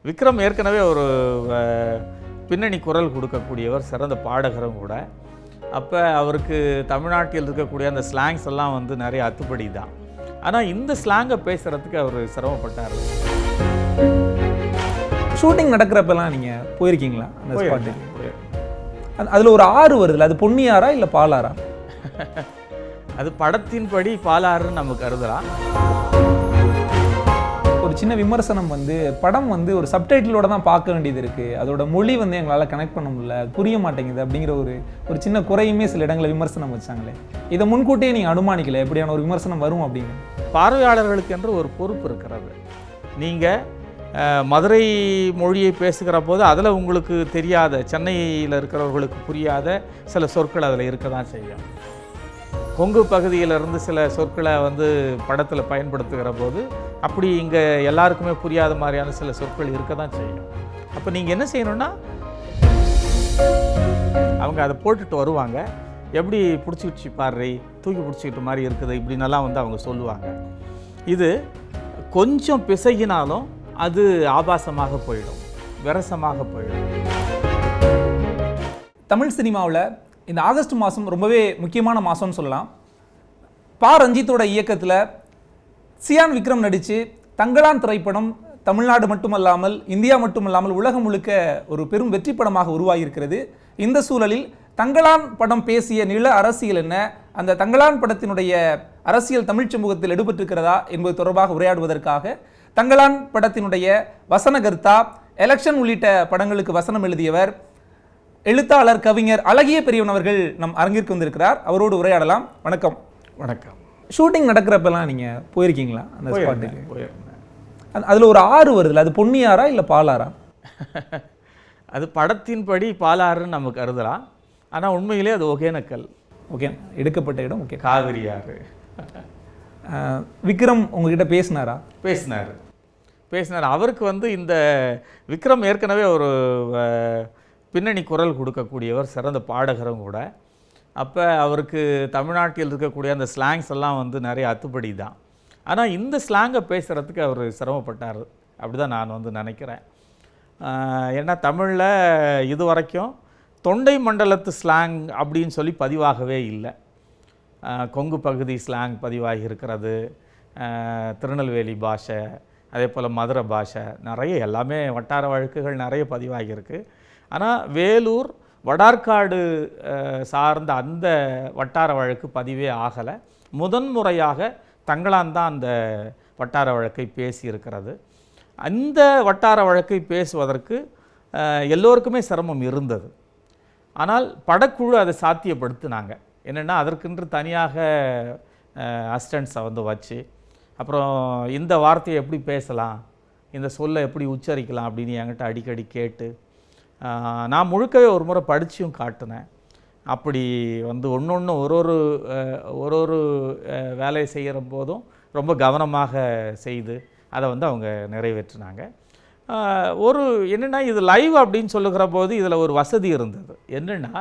விக்ரம் ஏற்கனவே ஒரு பின்னணி குரல் கொடுக்கக்கூடியவர், சிறந்த பாடகரும் கூட. அப்போ அவருக்கு தமிழ்நாட்டில் இருக்கக்கூடிய அந்த ஸ்லாங்ஸ் எல்லாம் வந்து நிறைய அத்துப்படி தான். ஆனால் இந்த ஸ்லாங்கை பேசுகிறதுக்கு அவர் சிரமப்பட்டார். ஷூட்டிங் நடக்கிறப்பெல்லாம் நீங்கள் போயிருக்கீங்களா அந்த ஸ்பாட்டுக்கு? அதில் ஒரு ஆறு வருதுல்ல, அது பொன்னியாரா இல்லை பாலாரா? அது படத்தின்படி பாலாறுன்னு நம்ம கருதலாம். ஒரு சின்ன விமர்சனம் வந்து, படம் வந்து ஒரு சப்டைட்டிலோட தான் பார்க்க வேண்டியது இருக்குது, அதோட மொழி வந்து எங்களால் கனெக்ட் பண்ண முடியல, புரிய மாட்டேங்குது அப்படிங்கிற ஒரு சின்ன குறையுமே சில இடங்களில் விமர்சனம் வச்சாங்களே. இதை முன்கூட்டியே நீங்கள் அனுமானிக்கல எப்படியான ஒரு விமர்சனம் வரும் அப்படின்னு? பார்வையாளர்களுக்கு என்று ஒரு பொறுப்பு இருக்கிறது. நீங்கள் மதுரை மொழியை பேசுகிற போது அதில் உங்களுக்கு தெரியாத, சென்னையில் இருக்கிறவர்களுக்கு புரியாத சில சொற்கள் அதில் இருக்க தான் செய்யும். கொங்கு பகுதியிலிருந்து சில சொற்களை வந்து படத்தில் பயன்படுத்துகிற போது அப்படி இங்கே எல்லாருக்குமே புரியாத மாதிரியான சில சொற்கள் இருக்க தான் செய்யும். அப்போ நீங்கள் என்ன செய்யணும்னா, அவங்க அதை போட்டுட்டு வருவாங்க, எப்படி பிடிச்சிக்கிச்சு பாரு, தூக்கி பிடிச்சிக்கிட்ட மாதிரி இருக்குது, இப்படின்னெல்லாம் வந்து அவங்க சொல்லுவாங்க. இது கொஞ்சம் பிசகினாலும் அது ஆபாசமாக போயிடும், விரசமாக போயிடும். தமிழ் சினிமாவில் இந்த ஆகஸ்ட் மாதம் ரொம்பவே முக்கியமான மாதம்னு சொல்லலாம். ரஞ்சித்தோட இயக்கத்தில் சியான் விக்ரம் நடித்து தங்களான் திரைப்படம் தமிழ்நாடு மட்டுமல்லாமல் இந்தியா மட்டுமல்லாமல் உலகம் முழுக்க ஒரு பெரும் வெற்றி படமாக உருவாகியிருக்கிறது. இந்த சூழலில் தங்களான் படம் பேசிய நில அரசியல் என்ன, அந்த தங்களான் படத்தினுடைய அரசியல் தமிழ் சமூகத்தில் எடுபட்டிருக்கிறதா என்பது தொடர்பாக உரையாடுவதற்காக தங்களான் படத்தினுடைய வசனகர்த்தா, எலெக்ஷன் உள்ளிட்ட படங்களுக்கு வசனம் எழுதியவர், எழுத்தாளர், கவிஞர் அழகிய பெரியவன் அவர்கள் நம் அரங்கிற்கு வந்திருக்கிறார். அவரோடு உரையாடலாம். வணக்கம். வணக்கம். ஷூட்டிங் நடக்கிறப்பெல்லாம் நீங்கள் போயிருக்கீங்களா அந்த ஸ்பாட்டுக்கு? போயிருந்தேன். அதில் ஒரு ஆறு வருதுல்ல, அது பொன்னியாரா இல்லை பாலாரா? அது படத்தின்படி பாலாறுன்னு நம்ம கருதலாம். ஆனால் உண்மையிலே அது ஒகேனக்கல். ஓகே, எடுக்கப்பட்ட இடம். ஓகே, காவிரி ஆறு. விக்ரம் உங்ககிட்ட பேசினாரா? பேசினார். அவருக்கு வந்து இந்த விக்ரம் ஏற்கனவே ஒரு பின்னணி குரல் கொடுக்கக்கூடியவர், சிறந்த பாடகரும் கூட. அப்போ அவருக்கு தமிழ்நாட்டில் இருக்கக்கூடிய அந்த ஸ்லாங்ஸ் எல்லாம் வந்து நிறைய அத்துப்படி தான். ஆனால் இந்த ஸ்லாங்கை பேசுகிறதுக்கு அவர் சிரமப்பட்டார், அப்படி தான் நான் வந்து நினைக்கிறேன். ஏன்னா தமிழில் இது வரைக்கும் தொண்டை மண்டலத்து ஸ்லாங் அப்படின்னு சொல்லி பதிவாகவே இல்லை. கொங்கு பகுதி ஸ்லாங் பதிவாகி இருக்கிறது, திருநெல்வேலி பாஷை, அதே போல் மதுரை பாஷை, நிறைய எல்லாமே வட்டார வழக்குகள் நிறைய பதிவாகியிருக்கு. ஆனால் வேலூர் வடார்காடு சார்ந்த அந்த வட்டார வழக்கு பதிவே ஆகலை. முதன்முறையாக தங்களான் தான் அந்த வட்டார வழக்கை பேசியிருக்கிறது. அந்த வட்டார வழக்கை பேசுவதற்கு எல்லோருக்குமே சிரமம் இருந்தது. ஆனால் படக்குழு அதை சாத்தியப்படுத்தினாங்க. என்னென்னா, அதற்கென்று தனியாக அசிஸ்டன்ஸை வந்து வச்சு, அப்புறம் இந்த வார்த்தையை எப்படி பேசலாம், இந்த சொல்லை எப்படி உச்சரிக்கலாம் அப்படின்னு என்கிட்ட அடிக்கடி கேட்டு, நான் முழுக்கவே ஒரு முறை படித்தும் காட்டினேன். அப்படி வந்து ஒன்று ஒரு வேலையை செய்கிற போதும் ரொம்ப கவனமாக செய்து அதை வந்து அவங்க நிறைவேற்றினாங்க. என்னென்னா, இது லைவ் அப்படின்னு சொல்லுகிற போது இதில் ஒரு வசதி இருந்தது. என்னென்னா,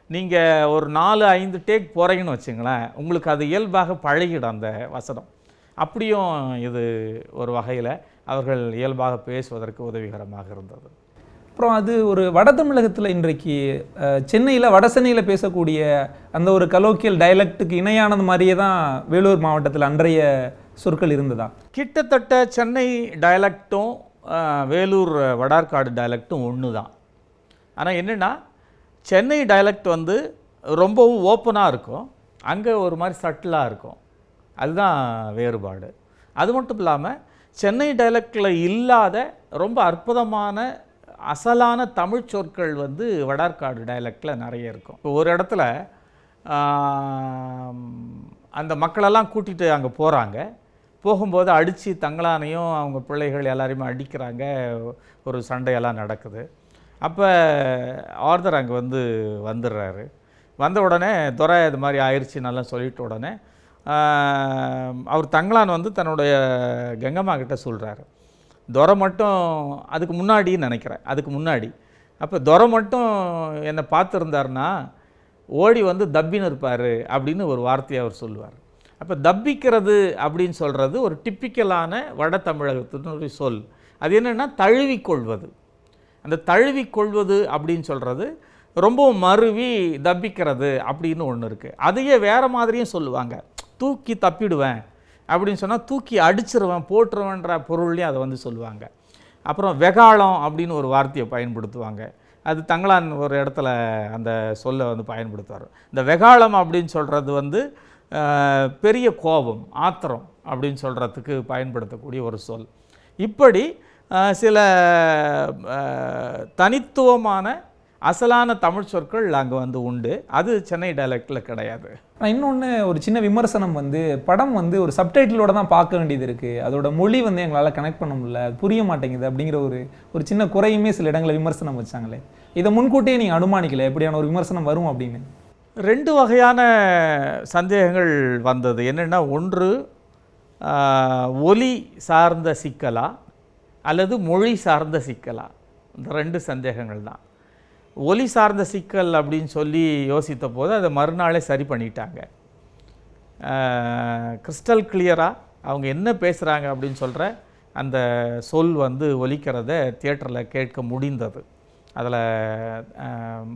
நீங்கள் ஒரு 4-5 டேக் போகிறீங்கன்னு வச்சுங்களேன், உங்களுக்கு அது இயல்பாக பழகிடும் அந்த வசனம். அப்படியும் இது ஒரு வகையில் அவர்கள் இயல்பாக பேசுவதற்கு உதவிகரமாக இருந்தது. அப்புறம் அது ஒரு வட தமிழகத்தில் இன்றைக்கு சென்னையில் வட சென்னையில் பேசக்கூடிய அந்த ஒரு கலோக்கியல் டயலக்டுக்கு இணையானது மாதிரியே தான் வேலூர் மாவட்டத்தில் அன்றைய சொற்கள் இருந்ததா? கிட்டத்தட்ட சென்னை டயலக்டும் வேலூர் வடார்காடு டயலக்டும் ஒன்று தான். ஆனால் என்னென்னா, சென்னை டயலக்ட் வந்து ரொம்பவும் ஓப்பனாக இருக்கும், அங்கே ஒரு மாதிரி சட்டிலாக இருக்கும். அதுதான் வேறுபாடு. அது மட்டும் இல்லாமல் சென்னை டயலக்டில் இல்லாத ரொம்ப அற்புதமான அசலான தமிழ் சொற்கள் வந்து வடார்காடு டயலக்டில் நிறைய இருக்கும். இப்போ ஒரு இடத்துல அந்த மக்களெல்லாம் கூட்டிகிட்டு அங்கே போகிறாங்க. போகும்போது அடித்து தங்களானையும் அவங்க பிள்ளைகள் எல்லாரையுமே அடிக்கிறாங்க, ஒரு சண்டையெல்லாம் நடக்குது. அப்போ ஆர்தர் அங்கே வந்துடுறாரு. வந்த உடனே துரை இது மாதிரி ஆயிடுச்சு நல்லா சொல்லிட்ட உடனே அவர் தங்களான் வந்து தன்னுடைய கங்கம்மா கிட்ட சொல்கிறாரு. துரை மட்டும் அதுக்கு முன்னாடி அப்போ துரை மட்டும் என்னை பார்த்துருந்தாருன்னா ஓடி வந்து தப்பின்னு இருப்பார் அப்படின்னு ஒரு வார்த்தையை அவர் சொல்லுவார். அப்போ தப்பிக்கிறது அப்படின்னு சொல்கிறது ஒரு டிப்பிக்கலான வட தமிழகத்தினுடைய சொல். அது என்னென்னா தழுவிக்கொள்வது. அந்த தழுவிக்கொள்வது அப்படின்னு சொல்கிறது ரொம்ப மருவி தப்பிக்கிறது அப்படின்னு ஒன்று இருக்குது. அதையே வேறு மாதிரியும் சொல்லுவாங்க. தூக்கி தப்பிடுவேன் அப்படின்னு சொன்னால் தூக்கி அடிச்சிருவேன் போட்டுருவேன்ற பொருள்லையும் அதை வந்து சொல்லுவாங்க. அப்புறம் வெகாளம் அப்படின்னு ஒரு வார்த்தையை பயன்படுத்துவாங்க. அது தங்களான் ஒரு இடத்துல அந்த சொல்லை வந்து பயன்படுத்துவார். இந்த வெகாளம் அப்படின்னு சொல்கிறது வந்து பெரிய கோபம், ஆத்திரம் அப்படின்னு சொல்கிறதுக்கு பயன்படுத்தக்கூடிய ஒரு சொல். இப்படி சில தனித்துவமான அசலான தமிழ் சொற்கள் அங்கே வந்து உண்டு. அது சென்னை டயலக்டில் கிடையாது. ஆனால் இன்னொன்று ஒரு சின்ன விமர்சனம் வந்து படம் வந்து ஒரு சப்டைட்டிலோட தான் பார்க்க வேண்டியது இருக்குது, அதோட மொழி வந்து எங்களால் கனெக்ட் பண்ண முடியல, அது புரிய மாட்டேங்குது அப்படிங்கிற ஒரு சின்ன குறையுமே சில இடங்களில் விமர்சனம் வச்சாங்களே. இதை முன்கூட்டியே நீங்கள் அனுமானிக்கல எப்படியான ஒரு விமர்சனம் வரும் அப்படின்னு? 2 வகையான சந்தேகங்கள் வந்தது. என்னென்னா, ஒன்று ஒலி சார்ந்த சிக்கலா அல்லது மொழி சார்ந்த சிக்கலா, இந்த 2 சந்தேகங்கள் தான். ஒலி சார்ந்த சிக்கல் அப்படின்னு சொல்லி யோசித்த போது அதை மறுநாளே சரி பண்ணிட்டாங்க. கிறிஸ்டல் கிளியராக அவங்க என்ன பேசுகிறாங்க அப்படின்னு சொல்கிற அந்த சொல் வந்து ஒலிக்கிறத தியேட்டரில் கேட்க முடிந்தது. அதில்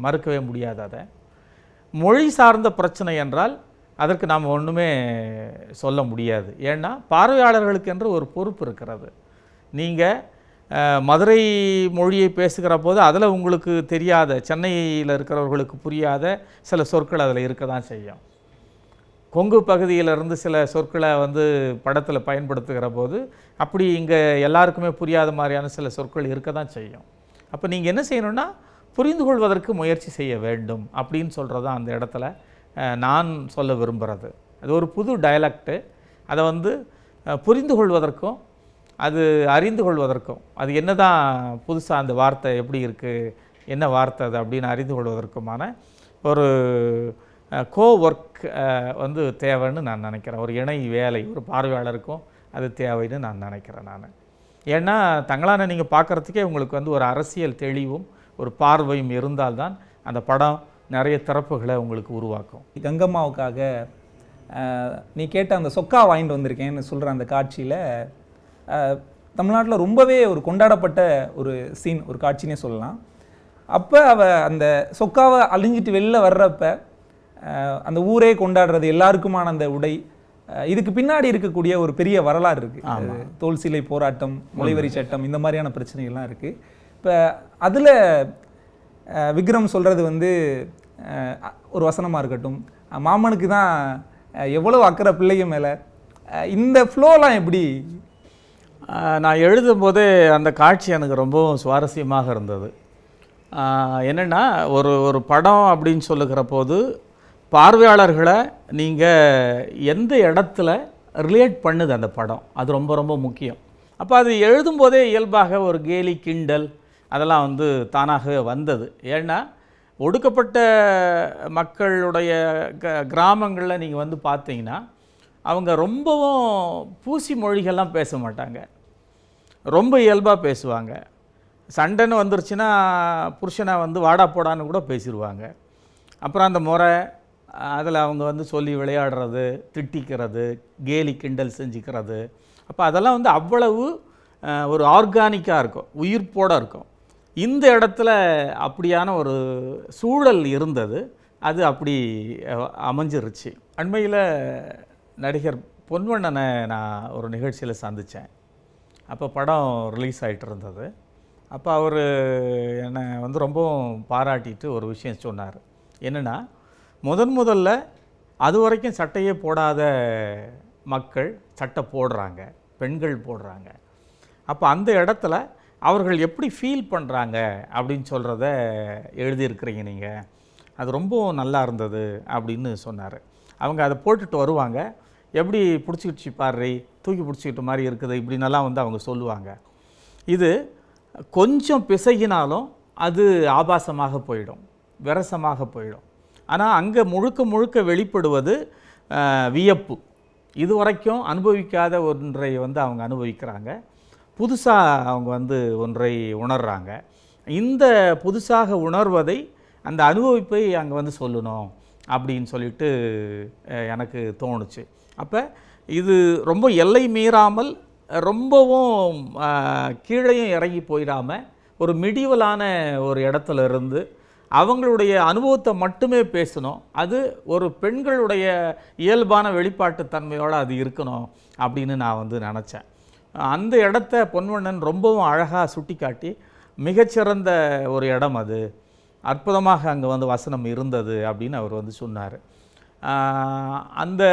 மறுக்கவே முடியாது. அதை மொழி சார்ந்த பிரச்சனை என்றால் அதற்கு நாம் ஒன்றுமே சொல்ல முடியாது. ஏன்னா பார்வையாளர்களுக்கு என்று ஒரு பொறுப்பு இருக்கிறது. நீங்கள் மதுரை மொழியை பேசுகிற போது அதில் உங்களுக்கு தெரியாத, சென்னையில் இருக்கிறவர்களுக்கு புரியாத சில சொற்கள் அதில் இருக்க தான் செய்யும். கொங்கு பகுதியிலிருந்து சில சொற்களை வந்து படத்தில் பயன்படுத்துகிற போது அப்படி இங்கே எல்லாருக்குமே புரியாத மாதிரியான சில சொற்கள் இருக்க தான் செய்யும். அப்போ நீங்கள் என்ன செய்யணும்னா, புரிந்து கொள்வதற்கு முயற்சி செய்ய வேண்டும் அப்படின்னு சொல்கிறது தான் அந்த இடத்துல நான் சொல்ல விரும்புகிறது. அது ஒரு புது டயலக்டு. அதை வந்து புரிந்து கொள்வதற்கும் அது அறிந்து கொள்வதற்கும், அது என்ன தான் புதுசாக அந்த வார்த்தை எப்படி இருக்குது, என்ன வார்த்தை அது அப்படின்னு அறிந்து கொள்வதற்குமான ஒரு கோ ஒர்க் வந்து தேவைன்னு நான் நினைக்கிறேன். ஒரு இணை வேலை ஒரு பார்வையாளருக்கும் அது தேவைன்னு நான் நினைக்கிறேன். நான் ஏன்னா தங்களான நீங்கள் பார்க்குறதுக்கே உங்களுக்கு வந்து ஒரு அரசியல் தெளிவும் ஒரு பார்வையும் இருந்தால்தான் அந்த படம் நிறைய திறப்புகளை உங்களுக்கு உருவாக்கும். கங்கம்மாவுக்காக நீ கேட்ட அந்த சொக்கா வாங்கிட்டு வந்திருக்கேன்னு சொல்கிற அந்த காட்சியில் தமிழ்நாட்டில் ரொம்பவே ஒரு கொண்டாடப்பட்ட ஒரு சீன், ஒரு காட்சினே சொல்லலாம். அப்போ அவள் அந்த சொக்காவை அழிஞ்சிட்டு வெளில வர்றப்ப அந்த ஊரே கொண்டாடுறது, எல்லாருக்குமான அந்த உடை, இதுக்கு பின்னாடி இருக்கக்கூடிய ஒரு பெரிய வரலாறு இருக்குது. தோல் சிலை போராட்டம், மொழிவரி சட்டம், இந்த மாதிரியான பிரச்சனைகள்லாம் இருக்குது. இப்போ அதில் விக்ரம் சொல்கிறது வந்து ஒரு வசனமாக இருக்கட்டும், மாமனுக்கு தான் எவ்வளோ அக்கறை பிள்ளைங்க மேலே, இந்த ஃப்ளோலாம் எப்படி? நான் எழுதும்போதே அந்த காட்சி எனக்கு ரொம்பவும் சுவாரஸ்யமாக இருந்தது. என்னென்னா, ஒரு படம் அப்படின்னு சொல்லுகிற போது பார்வையாளர்களை நீங்கள் எந்த இடத்துல ரிலேட் பண்ணுது அந்த படம், அது ரொம்ப ரொம்ப முக்கியம். அப்போ அது எழுதும்போதே இயல்பாக ஒரு கேலி கிண்டல் அதெல்லாம் வந்து தானாகவே வந்தது. ஏன்னா ஒடுக்கப்பட்ட மக்களுடைய கிராமங்களில் நீங்கள் வந்து பார்த்தீங்கன்னா அவங்க ரொம்பவும் பூசி மொழிகள்லாம் பேச மாட்டாங்க, ரொம்ப இயல்பாக பேசுவாங்க. சண்டைன்னு வந்துருச்சுன்னா புருஷனை வந்து வாடா போடான்னு கூட பேசிடுவாங்க. அப்புறம் அந்த முறை அதில் அவங்க வந்து சொல்லி விளையாடுறது, திட்டிக்கிறது, கேலி கிண்டல் செஞ்சுக்கிறது. அப்போ அதெல்லாம் வந்து அவ்வளவு ஒரு ஆர்கானிக்காக இருக்கும், உயிர்ப்போடு இருக்கும். இந்த இடத்துல அப்படியான ஒரு சூழல் இருந்தது, அது அப்படி அமைஞ்சிருச்சு. அண்மையில் நடிகர் பொன்வண்ணனை நான் ஒரு நிகழ்ச்சியில் சந்தித்தேன். அப்போ படம் ரிலீஸ் ஆகிட்டு இருந்தது. அப்போ அவர் என்னை வந்து ரொம்பவும் பாராட்டிட்டு ஒரு விஷயம் சொன்னார். என்னென்னா, முதல்ல அது வரைக்கும் சட்டையே போடாத மக்கள் சட்டை போடுறாங்க, பெண்கள் போடுறாங்க. அப்போ அந்த இடத்துல அவர்கள் எப்படி ஃபீல் பண்ணுறாங்க அப்படின்னு சொல்கிறத எழுதியிருக்கிறீங்க நீங்கள், அது ரொம்பவும் நல்லா இருந்தது அப்படின்னு சொன்னார். அவங்க அதை போட்டுட்டு வருவாங்க, எப்படி பிடிச்சிக்கிச்சு பாரு, தூக்கி பிடிச்சிக்கிட்ட மாதிரி இருக்குது இப்படின்னெல்லாம் வந்து அவங்க சொல்லுவாங்க. இது கொஞ்சம் பிசகினாலும் அது ஆபாசமாக போயிடும், விரசமாக போயிடும். ஆனால் அங்கே முழுக்க முழுக்க வெளிப்படுவது வியப்பு. இதுவரைக்கும் அனுபவிக்காத ஒன்றை வந்து அவங்க அனுபவிக்கிறாங்க, புதுசாக அவங்க வந்து ஒன்றை உணர்கிறாங்க. இந்த புதுசாக உணர்வதை, அந்த அனுபவிப்பை அங்கே வந்து சொல்லணும் அப்படின்னு சொல்லிட்டு எனக்கு தோணுச்சு. அப்போ இது ரொம்ப எல்லை மீறாமல் ரொம்பவும் கீழேயும் இறங்கி போயிடாமல் ஒரு மிடிவலான ஒரு இடத்துல இருந்து அவங்களுடைய அனுபவத்தை மட்டுமே பேசணும். அது ஒரு பெண்களுடைய இயல்பான வெளிப்பாட்டு தன்மையோடு அது இருக்கணும் அப்படின்னு நான் வந்து நினச்சேன். அந்த இடத்த பொன்வண்ணன் ரொம்பவும் அழகாக சுட்டி காட்டி மிகச்சிறந்த ஒரு இடம், அது அற்புதமாக அங்கே வந்து வசனம் இருந்தது அப்படின்னு அவர் வந்து சொன்னார். அந்த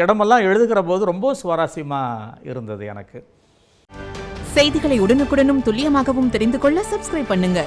இடமெல்லாம் எழுதுகிற போது ரொம்ப சுவாரஸ்யமாக இருந்தது எனக்கு. செய்திகளை உடனுக்குடனும் துல்லியமாகவும் தெரிந்து கொள்ள சப்ஸ்கிரைப் பண்ணுங்க.